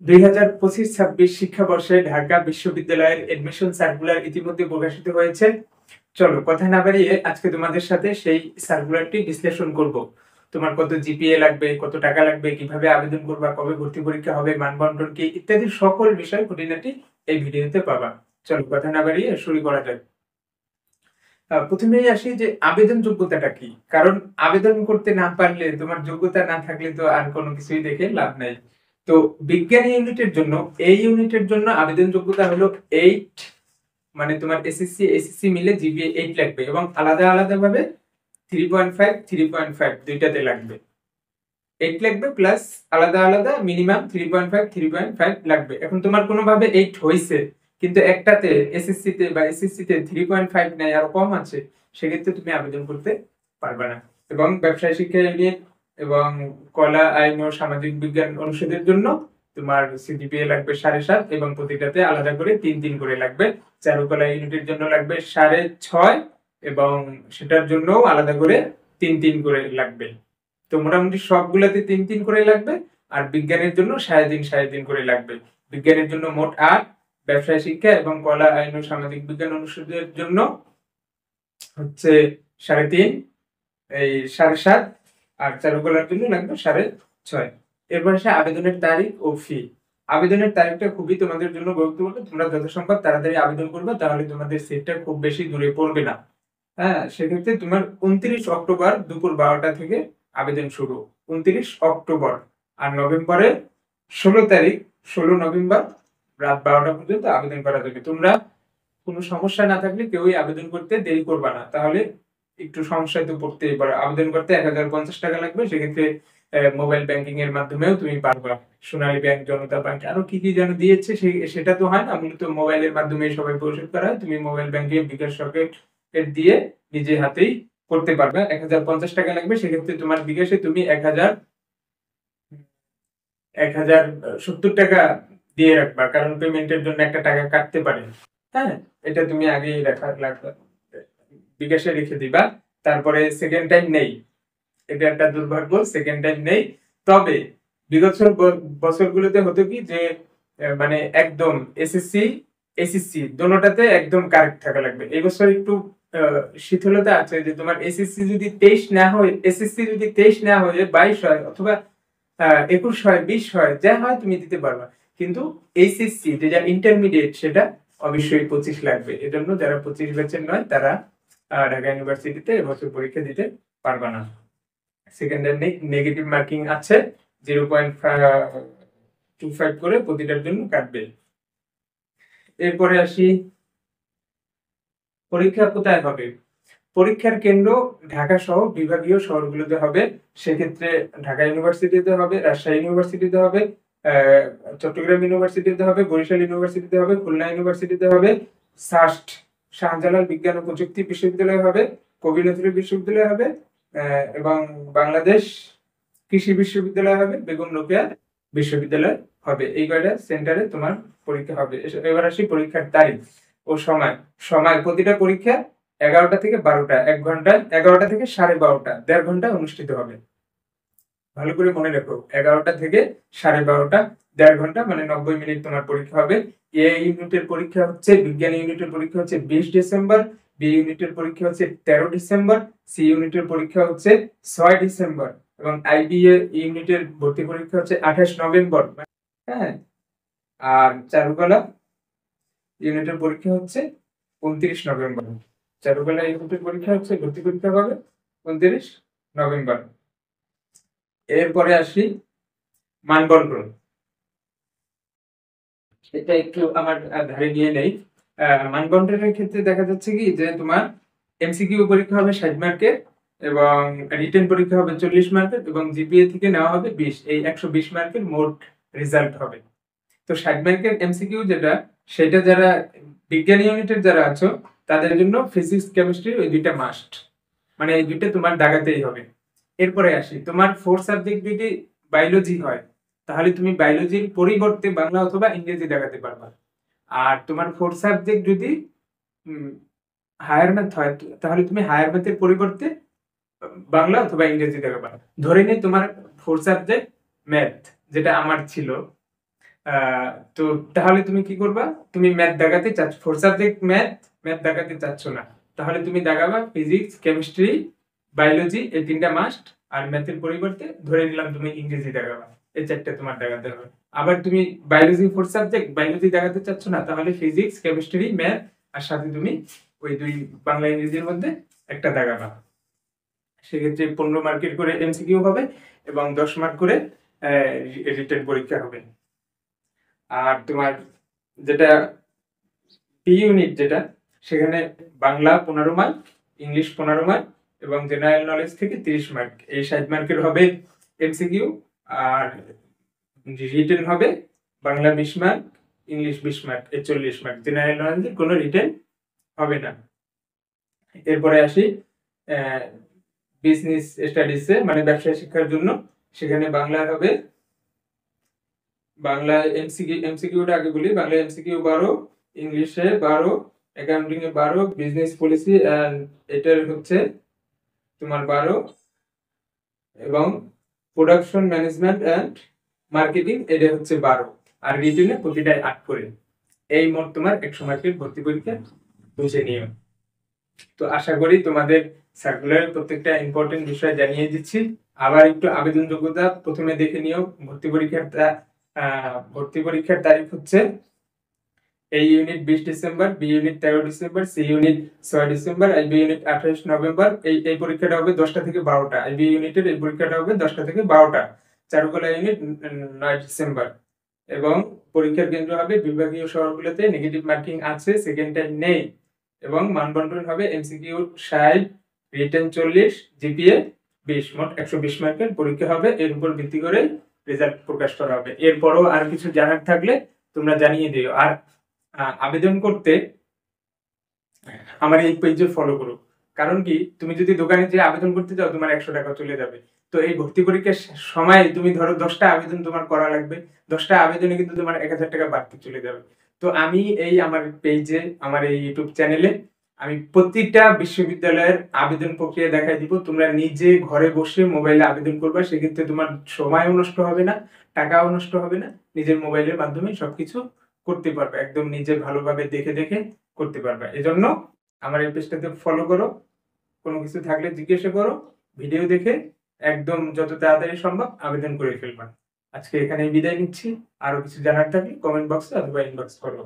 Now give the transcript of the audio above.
2025-26 শিক্ষাবর্ষে ঢাকা বিশ্ববিদ্যালয়ের admission circular ইতিমধ্যে প্রকাশিত হয়েছে। চলো কথা না বাড়িয়ে আজকে তোমাদের সাথে সেই সার্কুলারটি বিশ্লেষণ করব। তোমার কত জিপিএ লাগবে, কত টাকা লাগবে, কিভাবে আবেদন করবা, কবে ভর্তি পরীক্ষা হবে, মানবন্টন কি ইত্যাদি সকল বিষয় খুঁটিনাটি এই ভিডিওতে পাবা। চলো কথা না বাড়িয়ে শুরু করা যাক। প্রথমেই আসি যে আবেদন যোগ্যতাটা কি, কারণ আবেদন করতে না পারলে, তোমার যোগ্যতা না থাকলে তো আর কোনো কিছুই দেখে লাভ নাই। তো বিজ্ঞান ইউনিটের জন্য, এই ইউনিটের জন্য আবেদন যোগ্যতা হলো 8, মানে তোমার এসএসসি এসএসসি মিলে জিপিএ 8 লাগবে এবং আলাদা আলাদা ভাবে 3.5 3.5 দুইটাতে লাগবে। 8 লাগবে প্লাস আলাদা আলাদা মিনিমাম 3.5 3.5 লাগবে। এখন তোমার কোনোভাবে 8 হইছে কিন্তু একটাতে এসএসসি তে বা এসএসসি তে 3.5 নাই, আরো কম আছে, সেক্ষেত্রে তুমি আবেদন করতে পারবে না। এবং ব্যবসায় শিক্ষা ইউনিট এবং কলা, আইন ও সামাজিক বিজ্ঞান অনুষদের জন্য তোমার সিজিপিএ লাগবে 7.5 এবং প্রতিটাতে আলাদা করে 3 করে লাগবে। চারুকলা ইউনিটের জন্য লাগবে 6.5 এবং সেটার জন্য আলাদা করে 3 করে লাগবে। তো মোটামুটি সবগুলাতে 3 করে লাগবে। আর বিজ্ঞানের জন্য 3.5 করে লাগবে। বিজ্ঞানের জন্য মোট 8, ব্যবসায় শিক্ষা এবং কলা, আইন ও সামাজিক বিজ্ঞান অনুষদের জন্য হচ্ছে 3.5, এই 7.5, আর চারুকলার জন্য লাগবে 6.5। এরপর আসে আবেদনের তারিখ ও ফি। আবেদনের তারিখটা খুবই তোমাদের জন্য গুরুত্বপূর্ণ। তোমরা যত সম্ভব তাড়াতাড়ি আবেদন করবে, তাহলে তোমাদের সিটটা খুব বেশি দূরে পড়বে না। হ্যাঁ, সেক্ষেত্রে তোমার 29 অক্টোবর দুপুর 12টা থেকে আবেদন শুরু। 29 অক্টোবর। আর নভেম্বরের 16 তারিখ, 16 নভেম্বর রাত 12টা পর্যন্ত আবেদন করা যাবে। তোমরা কোনো সমস্যা না থাকলে কেউই আবেদন করতে দেরি করবা না, তাহলে একটু সমস্যায় তো পড়তেই পারো। আবেদন করতে 1050 টাকা লাগবে, সেক্ষেত্রে মোবাইল ব্যাংকিং এর মাধ্যমেও তুমি পারবা। সোনালী ব্যাংক, জনতা ব্যাংক, আরো কি কি যেন দিয়েছে, সেটা তো হয় না, মূলত মোবাইলের মাধ্যমে সবাই পরিশোধ করা হয়। তুমি মোবাইল ব্যাংকে বিকাশ সকেট দিয়ে নিজে হাতেই করতে পারবে। 1050 টাকা লাগবে, সেক্ষেত্রে তোমার বিকাশে তুমি 1070 টাকা দিয়ে রাখবা, কারণ পেমেন্টের জন্য একটা টাকা কাটতে পারে। হ্যাঁ, এটা তুমি আগেই লাগবে, বিকাশে রেখে দিবা। তারপরে সেকেন্ড টাইম নেই, এটা একটা দুর্ভাগ্য, সেকেন্ড টাইম নেই। তবে বিগত বছরগুলোতে হতো কি যে মানে একদম এসএসসি এসএসসি দোনোটাতে একদম কারেক্ট থাকা লাগবে। এই বছর একটু শিথিলতা আছে যে তোমার এসএসসি যদি 23 না হয়, এসএসসি যদি 23 না হয়ে 22 হয় অথবা 21 হয়, 20 হয়, যা হয় তুমি দিতে পারবা। কিন্তু এইচএসসি যেটা ইন্টারমিডিয়েট, সেটা অবশ্যই 25 লাগবে। এজন্য যারা 25 ব্যাচের নয় তারা ঢাকা ইউনিভার্সিটিতে এবছর পরীক্ষা দিতে পারবা না। সেকেন্ডারি নেগেটিভ মার্কিং আছে, 0.25 করে প্রতিটার জন্য কাটবে। এরপরে আসি পরীক্ষা কোথায় হবে। পরীক্ষার কেন্দ্র ঢাকা সহ বিভাগীয় শহরগুলোতে হবে। সেক্ষেত্রে ঢাকা ইউনিভার্সিটিতে হবে, রাজশাহী ইউনিভার্সিটিতে হবে, চট্টগ্রাম ইউনিভার্সিটিতে হবে, বরিশাল ইউনিভার্সিটিতে হবে, খুলনা ইউনিভার্সিটিতে হবে, সাস্ট শাহজালাল বিজ্ঞান ও প্রযুক্তি বিশ্ববিদ্যালয় হবে, কবি নজরুল বিশ্ববিদ্যালয় হবে, এবং বাংলাদেশ কৃষি বিশ্ববিদ্যালয় হবে, বেগম রোকেয়া বিশ্ববিদ্যালয় হবে। এই কয়টা সেন্টারে তোমার পরীক্ষা হবে। এবার আসি পরীক্ষার তারিখ ও সময়। সময় প্রতিটা পরীক্ষা 11টা থেকে 12টা, 1 ঘন্টা, 11টা থেকে 12:30, 1.5 ঘন্টা অনুষ্ঠিত হবে। ভালো করে মনে রাখো, 11টা থেকে 12:30, 1.5 ঘন্টা, মানে 90 মিনিট তোমার পরীক্ষা হবে। এ ইউনিটের পরীক্ষা হচ্ছে, বিজ্ঞান ইউনিটের পরীক্ষা হচ্ছে 20 ডিসেম্বর, বি ইউনিটের পরীক্ষা হচ্ছে 13 ডিসেম্বর, সি ইউনিটের পরীক্ষা হচ্ছে 6 ডিসেম্বর এবং আইবিএ ইউনিটের ভর্তি পরীক্ষা হচ্ছে 28 নভেম্বর। হ্যাঁ, আর চারুকলা ইউনিটের পরীক্ষা হচ্ছে 29 নভেম্বর। চারুকলা ইউনিটের পরীক্ষা হচ্ছে, ভর্তি পরীক্ষা হবে 29 নভেম্বর। এরপরে আসি মানবন্টন। এটা একটু আমার ধারে নিয়ে নেই। মানবন্টনের ক্ষেত্রে দেখা যাচ্ছে কি যে তোমার এমসিকিউ পরীক্ষা হবে 60 মার্কের এবং রিটেন পরীক্ষা হবে 40 মার্কের এবং জিপিএ থেকে নেওয়া হবে 20। এই 120 মার্কের মোট রেজাল্ট হবে। তো 60 মার্কের এমসিকিউ যেটা, সেটা যারা বিজ্ঞান ইউনিটের যারা আছো তাদের জন্য ফিজিক্স, কেমিস্ট্রি ওই দুইটা মাস্ট, মানে এই দুইটা তোমার দাগাতেই হবে। এরপরে আসি, তোমার 4 সাবজেক্ট যদি বায়োলজি হয় তাহলে তুমি বায়োলজির পরিবর্তে বাংলা অথবা ইংরেজি দেখাতে পারবা। আর তোমার 4 সাবজেক্ট যদি হায়ার ম্যাথ হয় তাহলে তুমি হায়ার ম্যাথের পরিবর্তে বাংলা অথবা ইংরেজি দেখাতে পারবা। ধরে নিই তোমার 4 সাবজেক্ট ম্যাথ, যেটা আমার ছিল, তো তাহলে তুমি কি করবা? তুমি ম্যাথ দাগাতে চাচ্ছ, 4 সাবজেক্ট ম্যাথ দাগাতে চাচ্ছ না, তাহলে তুমি দাগাবা ফিজিক্স, কেমিস্ট্রি, বায়োলজি, এই তিনটা মাস্ট। আর ম্যাথের পরিবর্তে ধরে নিলাম তুমি ইংরেজি দাগাবা, এই চারটা তোমার দাগাতে হবে। আবার তুমি বায়োলজি 4 সাবজেক্ট, বায়োলজি দাগাতে চাচ্ছ না, তাহলে ফিজিক্স, কেমিস্ট্রি, ম্যাথ, আর সাথে তুমি ওই দুই বাংলা ইংরেজির মধ্যে একটা দাগাবা। সেক্ষেত্রে 15 মার্কের করে এমসিকিউ হবে এবং 10 মার্ক করে রিটেন পরীক্ষা হবে। আর তোমার যেটা পি ইউনিট, যেটা সেখানে বাংলা 15 মার্ক, ইংলিশ 15 মার্ক এবং জেনারেল নলেজ থেকে 30 মার্ক, এই 60 মার্কের হবে এমসিকিউ। আর রিটেন হবে বাংলা 20 মার্ক, ইংলিশ 20 মার্ক, এই 40 মার্ক। জেনারেল নলেজের কোনো রিটেন হবে না। এরপরে আসি বিজনেস স্টাডিজে, মানে ব্যবসায় শিক্ষার জন্য। সেখানে বাংলা হবে, বাংলা এমসিকিউটা আগে বলি। বাংলা এমসিকিউ 12, ইংলিশে 12, অ্যাকাউন্টিং এ 12, বিজনেস পলিসি এন্ড এটার হচ্ছে তোমার 12, এবং প্রোডাকশন ম্যানেজমেন্ট এন্ড মার্কেটিং এটা হচ্ছে 12। আর রিটেনে প্রতিটায় 8 করে। এই মোট তোমার 100 মার্কের ভর্তি পরীক্ষা বুঝে নিও। তো আশা করি তোমাদের সার্কুলারের প্রত্যেকটা ইম্পর্টেন্ট বিষয় জানিয়ে দিচ্ছি। আবার একটু আবেদন যোগ্যতা প্রথমে দেখে নিও। ভর্তি পরীক্ষার তারিখ হচ্ছে A unit 20 December, B unit 13 December, C unit 6 December, IB unit 28 November. এই পরীক্ষাটা হবে 10টা থেকে 12টা। আইবি ইউনিটের এই পরীক্ষাটা হবে 10টা থেকে 12টা। চারুকলা ইউনিট 9 ডিসেম্বর। এবং পরীক্ষার কেন্দ্র হবে বিভাগীয় শহরগুলোতে। নেগেটিভ মার্কিং আছে, সেকেন্ড টাইম নেই। এবং মানবন্টন হবে এমসিকিউ 60, রিটেন 40, জিপিএ 20, মোট 120 মার্কের পরীক্ষা হবে। এর উপর ভিত্তি করে রেজাল্ট প্রকাশ করা হবে। এরপরও আর কিছু জানার থাকলে তোমরা জানিয়ে দিও। আর আবেদন করতে আমার এই পেজে ফলো করো। কারণ কি, তুমি যদি দোকানে যে আবেদন করতে যাও তোমার 100 টাকা চলে যাবে। তো এই ভর্তি পরীক্ষার সময় তুমি ধরো 10টা আবেদন তোমার করা লাগবে, 10টা আবেদনে কিন্তু তোমার 1000 টাকা বাড়তি চলে যাবে। তো আমি এই আমার পেজে, আমার এই ইউটিউব চ্যানেলে আমি প্রতিটা বিশ্ববিদ্যালয়ের আবেদন প্রক্রিয়া দেখাই দিব। তোমরা নিজে ঘরে বসে মোবাইলে আবেদন করবা, সেক্ষেত্রে তোমার সময়ও নষ্ট হবে না, টাকাও নষ্ট হবে না। নিজের মোবাইলের মাধ্যমে সবকিছু করতে পারবে, একদম নিজে ভালোভাবে দেখে দেখে করতে পারবে। এজন্য আমার এই পেজটাতে ফলো করো। কোনো কিছু থাকলে জিজ্ঞাসা করো, ভিডিও দেখে একদম যত তাড়াতাড়ি সম্ভব আবেদন করে ফেলবা। আজকে এখানেই বিদায় নিচ্ছি। আরো কিছু জানার থাকলে কমেন্ট বক্সে অথবা ইনবক্স করো।